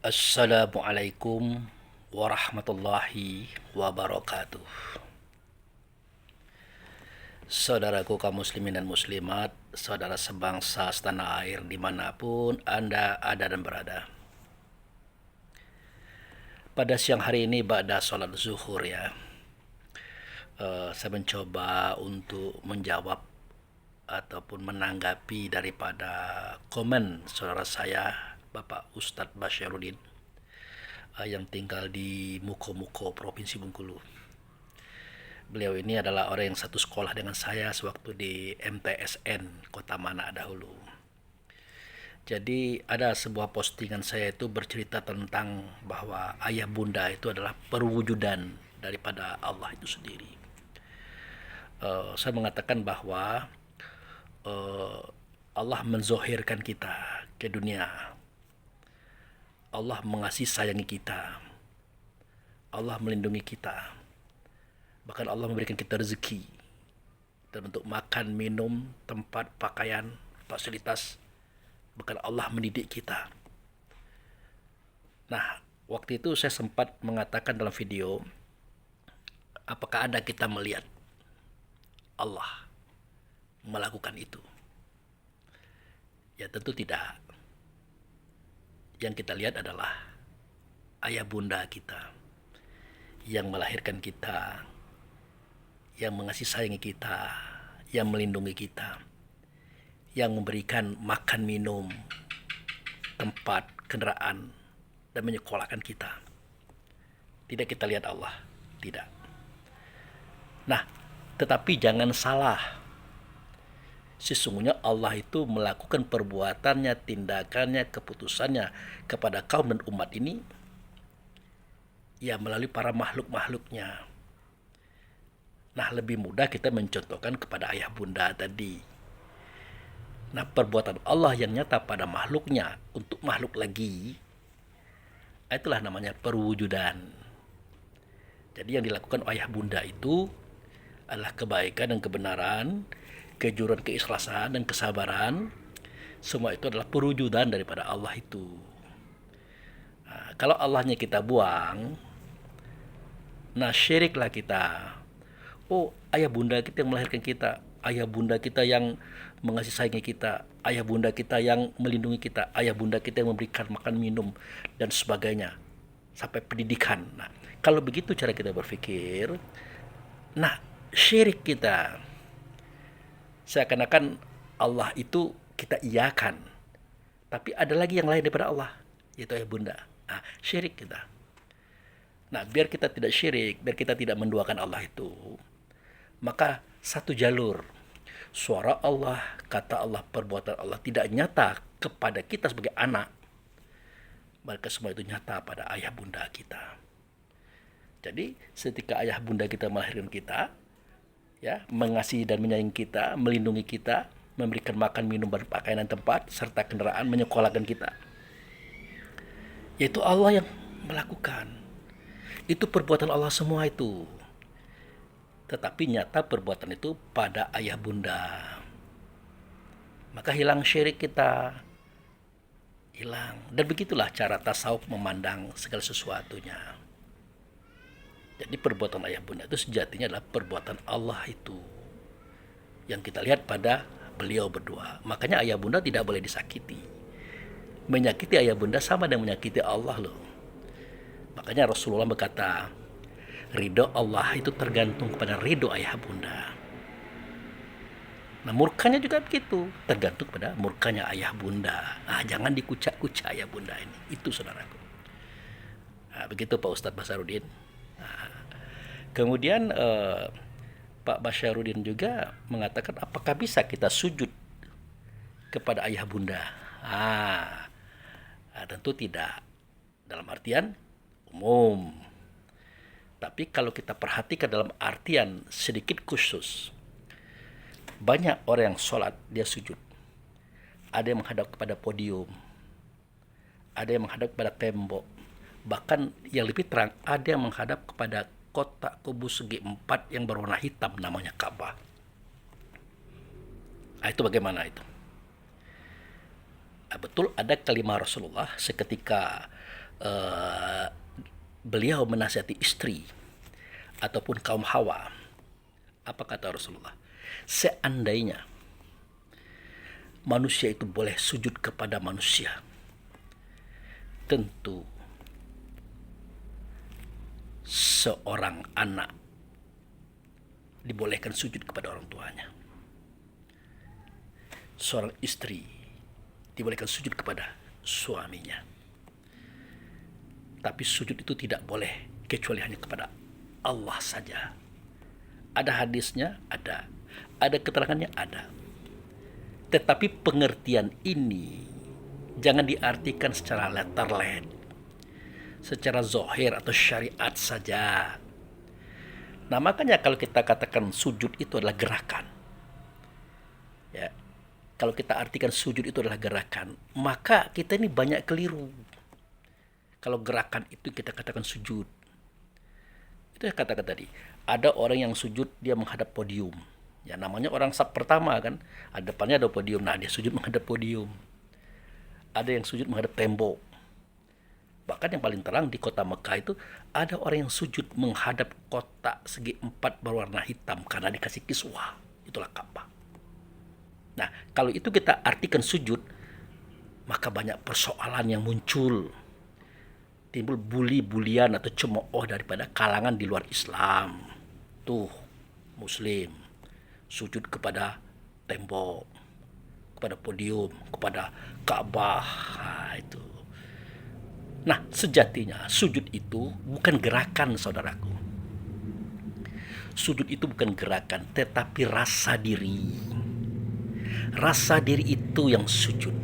Assalamualaikum warahmatullahi wabarakatuh. Saudaraku kaum muslimin dan muslimat, saudara sebangsa setanah air dimanapun Anda ada dan berada. Pada siang hari ini ba'da sholat zuhur ya, saya mencoba untuk menjawab ataupun menanggapi daripada komen saudara saya Bapak Ustadz Basyarudin yang tinggal di Muko-Muko, Provinsi Bengkulu. Beliau ini adalah orang yang satu sekolah dengan saya sewaktu di MTSN Kota Mana dahulu. Jadi ada sebuah postingan saya itu bercerita tentang bahwa ayah bunda itu adalah perwujudan daripada Allah itu sendiri. Saya mengatakan bahwa Allah menzohirkan kita ke dunia. Allah mengasihi sayangi kita. Allah melindungi kita. Bahkan Allah memberikan kita rezeki dalam bentuk makan, minum, tempat, pakaian, fasilitas. Bahkan Allah mendidik kita. Nah, waktu itu saya sempat mengatakan dalam video, apakah ada kita melihat Allah melakukan itu? Ya tentu tidak. Yang kita lihat adalah ayah bunda kita yang melahirkan kita, yang mengasihi sayangi kita, yang melindungi kita, yang memberikan makan minum, tempat, kendaraan, dan menyekolahkan kita. Tidak kita lihat Allah, tidak. Nah, tetapi jangan salah. Sesungguhnya Allah itu melakukan perbuatannya, tindakannya, keputusannya kepada kaum dan umat ini ya melalui para makhluk-makhluknya. Nah, lebih mudah kita mencontohkan kepada ayah bunda tadi. Nah, perbuatan Allah yang nyata pada makhluknya untuk makhluk lagi, itulah namanya perwujudan. Jadi yang dilakukan ayah bunda itu adalah kebaikan dan kebenaran, kejujuran, keikhlasan dan kesabaran. Semua itu adalah perwujudan daripada Allah itu. Nah, kalau Allahnya kita buang, nah syiriklah kita. Oh, ayah bunda kita yang melahirkan kita, ayah bunda kita yang mengasihi sayangi kita, ayah bunda kita yang melindungi kita, ayah bunda kita yang memberikan makan minum dan sebagainya sampai pendidikan. Nah, kalau begitu cara kita berpikir, nah syirik kita seakan-akan Allah itu kita iakan, tapi ada lagi yang lain daripada Allah, yaitu ayah bunda. Nah, syirik kita. Nah, biar kita tidak syirik, biar kita tidak menduakan Allah itu, maka satu jalur. Suara Allah, kata Allah, perbuatan Allah tidak nyata kepada kita sebagai anak. Maka semua itu nyata pada ayah bunda kita. Jadi, ketika ayah bunda kita melahirkan kita, ya, mengasihi dan menyayangi kita, melindungi kita, memberikan makan, minum, pakaian dan tempat, serta kendaraan, menyekolahkan kita. Yaitu Allah yang melakukan. Itu perbuatan Allah semua itu. Tetapi nyata perbuatan itu pada ayah bunda. Maka hilang syirik kita. Hilang. Dan begitulah cara tasawuf memandang segala sesuatunya. Jadi perbuatan ayah bunda itu sejatinya adalah perbuatan Allah itu. Yang kita lihat pada beliau berdua. Makanya ayah bunda tidak boleh disakiti. Menyakiti ayah bunda sama dengan menyakiti Allah loh. Makanya Rasulullah berkata, ridho Allah itu tergantung kepada ridho ayah bunda. Nah, murkanya juga begitu, tergantung pada murkanya ayah bunda. Nah, jangan dikucak-kucak ayah bunda ini. Itu saudaraku. Nah, begitu Pak Ustadz Basyarudin. Nah, kemudian Pak Basyarudin juga mengatakan apakah bisa kita sujud kepada ayah bunda? Tentu tidak. Dalam artian umum. Tapi kalau kita perhatikan dalam artian sedikit khusus, banyak orang yang sholat, dia sujud. Ada yang menghadap kepada podium, ada yang menghadap kepada tembok. Bahkan yang lebih terang, ada yang menghadap kepada kotak kubus segi empat yang berwarna hitam namanya Ka'bah. Nah, itu bagaimana itu? Betul ada kalimat Rasulullah seketika eh, beliau menasihati istri ataupun kaum Hawa. Apa kata Rasulullah? Seandainya manusia itu boleh sujud kepada manusia, tentu seorang anak dibolehkan sujud kepada orang tuanya. Seorang istri dibolehkan sujud kepada suaminya. Tapi sujud itu tidak boleh kecuali hanya kepada Allah saja. Ada hadisnya? Ada. Ada keterangannya? Ada. Tetapi pengertian ini jangan diartikan secara letterlet, secara zohir atau syariat saja. Nah, makanya kalau kita katakan sujud itu adalah gerakan, ya, kalau kita artikan sujud itu adalah gerakan, maka kita ini banyak keliru. Kalau gerakan itu kita katakan sujud, itu yang katakan tadi. Ada orang yang sujud dia menghadap podium. Ya, namanya orang saf pertama kan, depannya ada podium. Nah, dia sujud menghadap podium. Ada yang sujud menghadap tembok. Bahkan yang paling terang di kota Mekah itu ada orang yang sujud menghadap kotak segi empat berwarna hitam karena dikasih kiswah. Itulah Ka'bah. Nah, kalau itu kita artikan sujud, maka banyak persoalan yang muncul. Timbul bully-bulian atau cemooh daripada kalangan di luar Islam. Tuh, Muslim sujud kepada tembok, kepada podium, kepada Ka'bah. Nah, itu. Nah, sejatinya sujud itu bukan gerakan, saudaraku. Sujud itu bukan gerakan, tetapi rasa diri. Rasa diri itu yang sujud.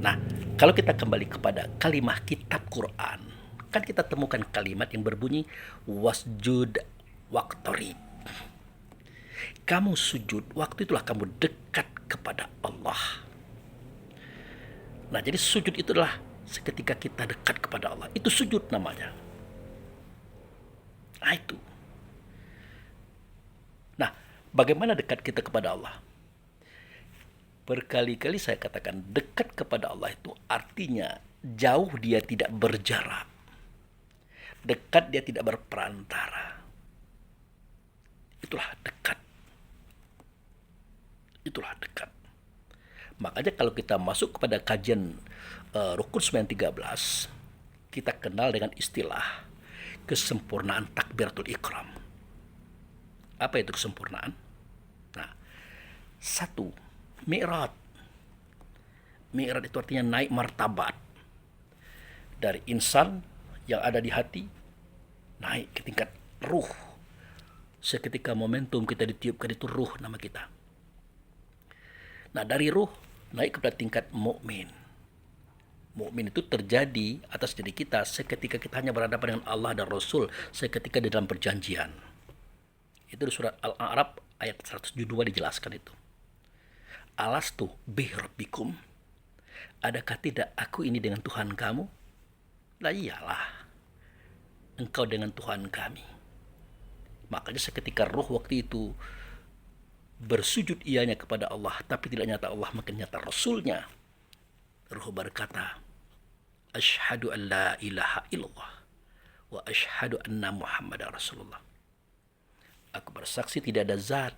Nah, kalau kita kembali kepada kalimat kitab Quran, kan kita temukan kalimat yang berbunyi wasjud waqtarib. Kamu sujud, waktu itulah kamu dekat kepada Allah. Nah, jadi sujud itu adalah seketika kita dekat kepada Allah. Itu sujud namanya. Nah, itu. Nah, bagaimana dekat kita kepada Allah? Berkali-kali saya katakan dekat kepada Allah itu artinya jauh dia tidak berjarak. Dekat dia tidak berperantara. Itulah dekat. Itulah dekat. Makanya kalau kita masuk kepada kajian Rukun 913, kita kenal dengan istilah kesempurnaan takbiratul ikram. Apa itu kesempurnaan? Nah, satu, mi'raj. Mi'raj itu artinya naik martabat. Dari insan yang ada di hati, naik ke tingkat ruh. Seketika momentum kita ditiupkan itu ruh nama kita. Nah, dari ruh naik kepada tingkat mukmin. Mukmin itu terjadi atas diri kita seketika kita hanya berhadapan dengan Allah dan Rasul, seketika di dalam perjanjian. Itu di surat Al-A'raf ayat 172 dijelaskan itu. Alastu bi rabbikum? Adakah tidak aku ini dengan Tuhan kamu? Lah iyalah. Engkau dengan Tuhan kami. Makanya seketika ruh waktu itu bersujud ianya kepada Allah, tapi tidak nyata Allah, makin nyata Rasulnya. Ruh berkata, Asyhadu an la ilaha illallah wa asyhadu anna Muhammadar Rasulullah. Aku bersaksi tidak ada zat,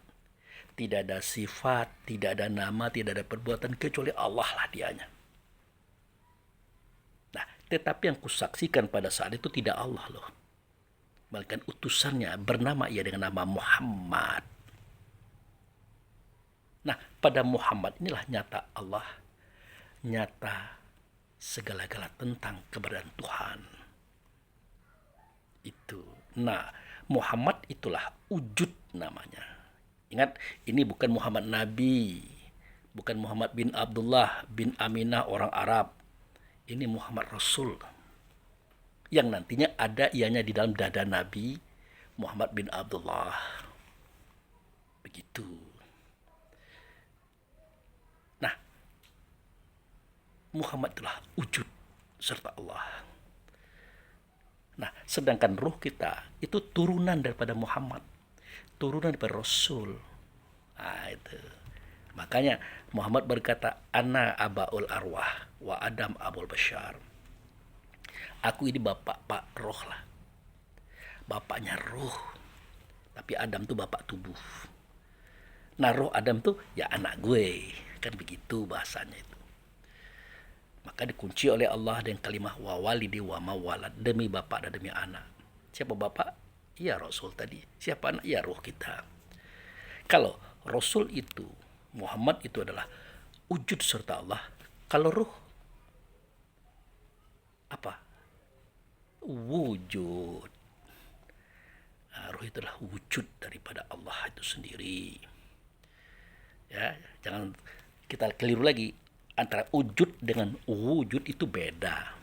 tidak ada sifat, tidak ada nama, tidak ada perbuatan kecuali Allah lah dianya. Nah, tetapi yang kusaksikan pada saat itu tidak Allah loh. Melainkan utusannya bernama ia dengan nama Muhammad. Nah, pada Muhammad inilah nyata Allah, nyata segala-gala tentang keberadaan Tuhan. Itu. Nah, Muhammad itulah wujud namanya. Ingat, ini bukan Muhammad Nabi, bukan Muhammad bin Abdullah bin Aminah orang Arab. Ini Muhammad Rasul yang nantinya ada ianya di dalam dada Nabi Muhammad bin Abdullah. Begitu. Nah, Muhammad adalah wujud serta Allah. Nah, sedangkan ruh kita itu turunan daripada Muhammad, turunan daripada Rasul. Nah, itu. Makanya Muhammad berkata, Ana abaul arwah wa Adam abul bashar. Aku ini bapak Pak roh lah. Bapaknya roh. Tapi Adam tuh bapak tubuh. Nah roh Adam tuh ya anak gue. Kan begitu bahasanya itu. Maka dikunci oleh Allah dengan kalimah wa walidi wa mawalad. Demi bapak dan demi anak. Siapa bapak? Ya Rasul tadi. Siapa anak? Ya roh kita. Kalau Rasul itu, Muhammad itu adalah wujud serta Allah. Kalau ruh apa? Wujud. Nah, ruh itu adalah wujud daripada Allah itu sendiri. Ya, jangan kita keliru lagi, antara wujud dengan wujud itu beda.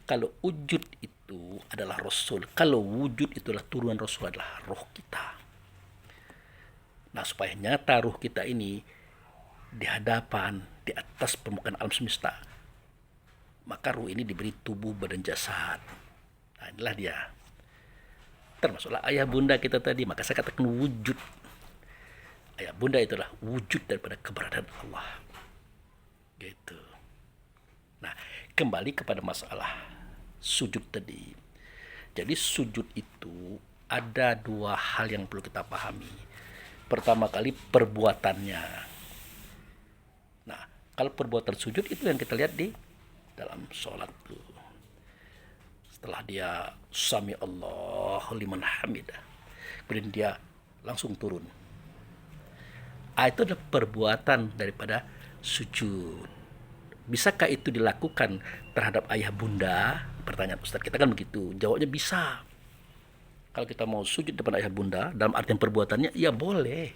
Kalau wujud itu adalah Rasul, kalau wujud itu adalah turunan Rasul, adalah roh kita. Nah, supaya nyata ruh kita ini di hadapan, di atas permukaan alam semesta, maka ruh ini diberi tubuh, badan, jasad. Nah, inilah dia. Termasuklah ayah bunda kita tadi, maka saya katakan wujud. Ayah bunda itulah wujud daripada keberadaan Allah. Gitu. Nah, kembali kepada masalah sujud tadi. Jadi sujud itu ada dua hal yang perlu kita pahami. Pertama kali perbuatannya. Nah, kalau perbuatan sujud itu yang kita lihat di dalam sholat tuh. Setelah dia sami Allahu liman hamidah, kemudian dia langsung turun. Itu adalah perbuatan daripada sujud. Bisakah itu dilakukan terhadap ayah bunda? Pertanyaan Ustaz kita kan begitu. Jawabnya bisa. Kalau kita mau sujud depan ayah bunda, dalam artian perbuatannya, ya boleh.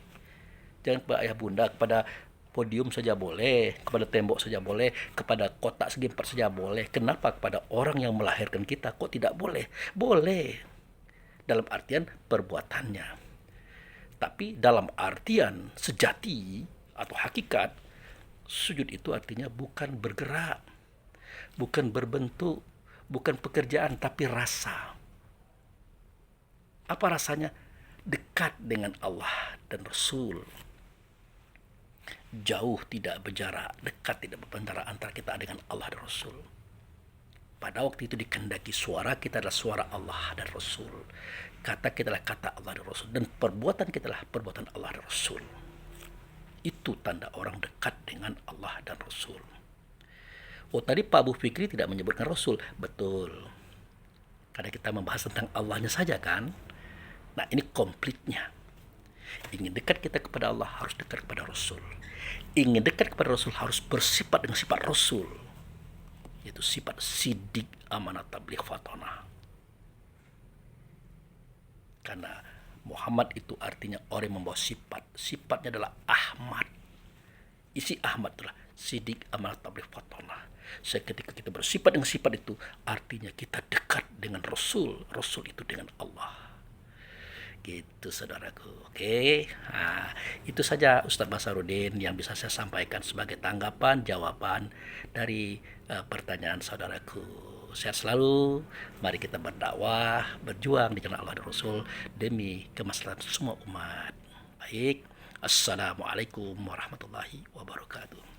Jangan kepada ayah bunda, kepada podium saja boleh, kepada tembok saja boleh, kepada kotak segi empat saja boleh. Kenapa kepada orang yang melahirkan kita kok tidak boleh? Boleh. Dalam artian perbuatannya. Tapi dalam artian sejati atau hakikat, sujud itu artinya bukan bergerak, bukan berbentuk, bukan pekerjaan, tapi rasa. Apa rasanya? Dekat dengan Allah dan Rasul. Jauh tidak berjarak, dekat tidak berantara antara kita dengan Allah dan Rasul. Pada waktu itu dikehendaki suara kita adalah suara Allah dan Rasul. Kata kita adalah kata Allah dan Rasul. Dan perbuatan kita adalah perbuatan Allah dan Rasul. Itu tanda orang dekat dengan Allah dan Rasul. Oh, tadi Pak Abu Fikri tidak menyebutkan Rasul. Betul. Karena kita membahas tentang Allahnya saja kan. Nah, ini komplitnya. Ingin dekat kita kepada Allah, harus dekat kepada Rasul. Ingin dekat kepada Rasul, harus bersifat dengan sifat Rasul. Yaitu sifat sidik, amanah, tabligh, fatonah. Karena Muhammad itu artinya orang yang membawa sifat. Sifatnya adalah Ahmad. Isi Ahmad adalah sidik, amanah, tabligh, fatonah. Seketika kita bersifat dengan sifat itu, artinya kita dekat dengan Rasul. Rasul itu dengan Allah. Gitu saudaraku. Oke. Nah, itu saja Ustaz Basarudin yang bisa saya sampaikan sebagai tanggapan, jawaban dari pertanyaan saudaraku. Sehat selalu. Mari kita berdakwah, berjuang di jalan Allah dan Rasul demi kemaslahatan semua umat. Baik. Assalamualaikum warahmatullahi wabarakatuh.